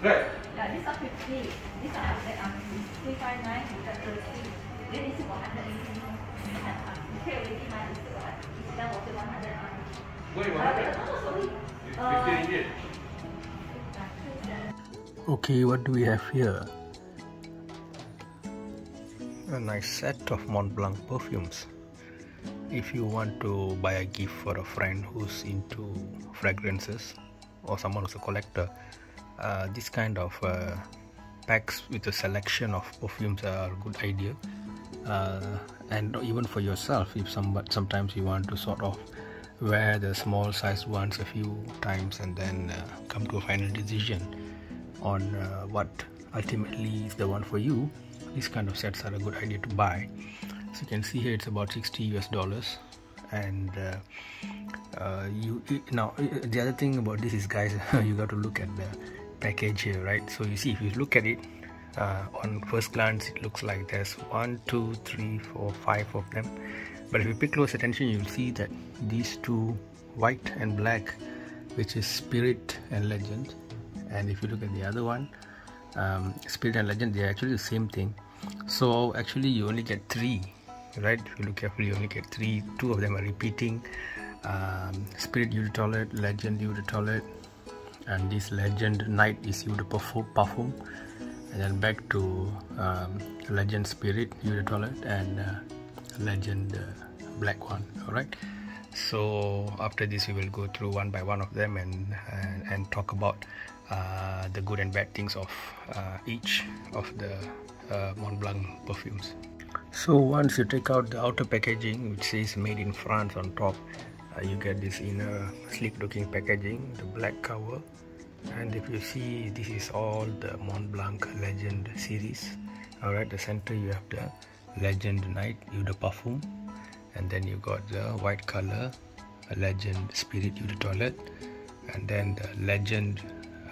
Right. Yeah, these are 50. These are 359. These are 30. Then it's 180. You pay already, man. It's done also 100. Wait, 100? No, sorry. 50 ringgit. Okay, what do we have here? A nice set of Mont Blanc perfumes. If you want to buy a gift for a friend who's into fragrances or someone who's a collector, this kind of packs with a selection of perfumes are a good idea. And even for yourself, if sometimes you want to sort of wear the small sized ones a few times and then come to a final decision on what ultimately is the one for you, these kind of sets are a good idea to buy. So you can see here it's about $60 and now the other thing about this is, guys, you got to look at the package here, right? So you see, if you look at it on first glance, it looks like there's 1, 2, 3, 4, 5 of them, but if you pay close attention, you'll see that these two, white and black, which is Spirit and Legend, and if you look at the other one, Spirit and Legend, they're actually the same thing. So actually you only get 3, right? If you look carefully, you only get 3. 2 of them are repeating. Spirit Eau de Toilette, Legend Eau de Toilette, and this Legend Night is Eau de Perfume, and then back to Legend Spirit Eau de Toilette and Legend black one. Alright, so after this we will go through one by one of them and talk about the good and bad things of each of the Mont Blanc perfumes. So once you take out the outer packaging, which says made in France on top, you get this inner sleek looking packaging, the black cover, and if you see, this is all the Mont Blanc Legend series. Alright, the center you have the Legend Night Eau de Parfum, and then you got the white color Legend Spirit Eau de Toilette, and then the Legend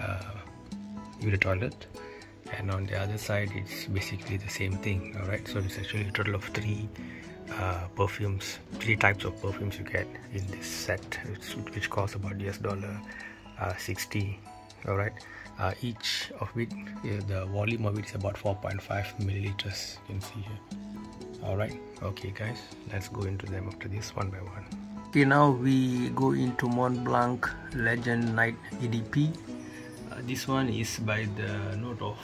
Eau de Toilette, and on the other side it's basically the same thing. Alright, so it's actually a total of 3 perfumes, 3 types of perfumes you get in this set, which costs about $60. Alright, each of it, the volume of it is about 4.5 milliliters, you can see here. Alright, okay guys, let's go into them after this one by one. Okay, now we go into Mont Blanc Legend Night EDP. This one is by the note of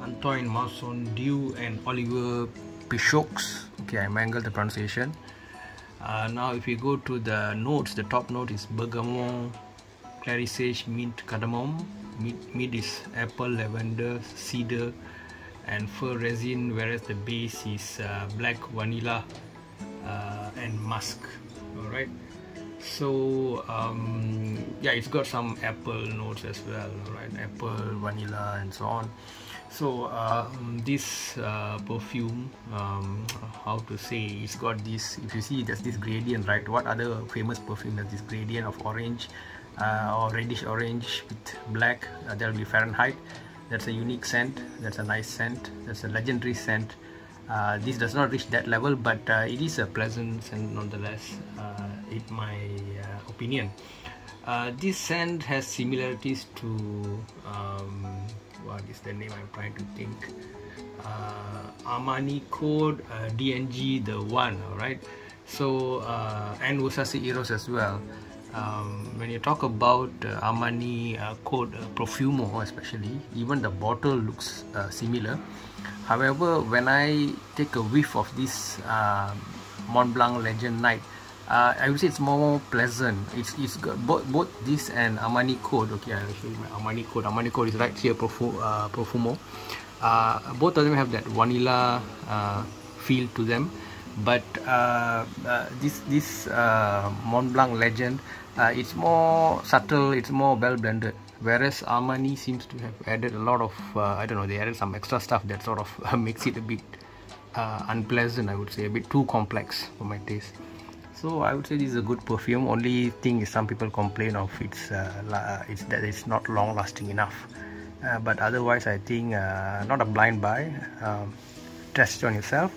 Antoine Marson Dew and Oliver Pichoux. Okay, I mangled the pronunciation. Now if you go to the notes, the top note is bergamot, clary sage, mint, cardamom. Mid is apple, lavender, cedar and fir resin, whereas the base is black vanilla and musk. Alright, so yeah, it's got some apple notes as well, right? Apple, vanilla and so on. So this perfume, how to say, it's got this, if you see, there's this gradient, right? What other famous perfume has this gradient of orange or reddish orange with black? There will be Fahrenheit. That's a unique scent, that's a nice scent, that's a legendary scent. This does not reach that level, but it is a pleasant scent nonetheless, in my opinion. This scent has similarities to what is the name I'm trying to think, Armani Code DNG the one. Alright, so and Versace Eros as well. When you talk about Armani Code Perfume especially, even the bottle looks similar. However, when I take a whiff of this Mont Blanc Legend Night, I would say it's more pleasant. It's got both this and Armani Code. Okay, I'll show you my Armani Code. Armani Code is right here, Profumo. Both of them have that vanilla feel to them, but this Mont Blanc Legend, it's more subtle, it's more well blended, whereas Armani seems to have added a lot of I don't know, they added some extra stuff that sort of makes it a bit unpleasant, I would say, a bit too complex for my taste. So I would say this is a good perfume. Only thing is some people complain of it's that it's not long lasting enough, but otherwise I think not a blind buy. Test it on yourself,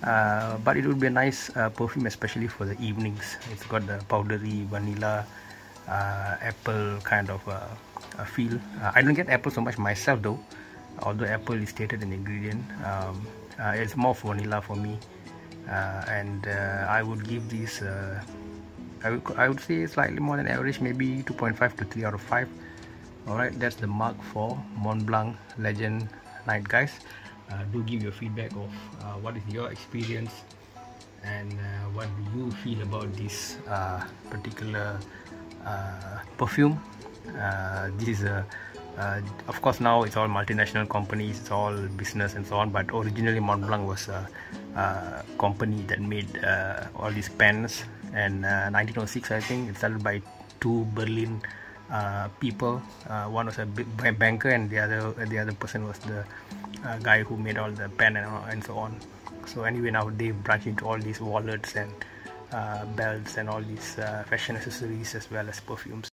but it would be a nice perfume, especially for the evenings. It's got the powdery vanilla apple kind of feel. I don't get apple so much myself though, although apple is stated in the ingredient. It's more vanilla for me, and I would give this I would say slightly more than average, maybe 2.5 to 3 out of 5. Alright, that's the mark for Mont Blanc Legend Night, guys. Do give your feedback of what is your experience and what do you feel about this particular perfume. This is of course now it's all multinational companies, it's all business and so on, but originally Mont Blanc was a company that made all these pens, and 1906 I think it started by two Berlin people. One was a banker and the other person was the guy who made all the pen and so on. So anyway, now they branch into all these wallets and belts and all these fashion accessories as well as perfumes.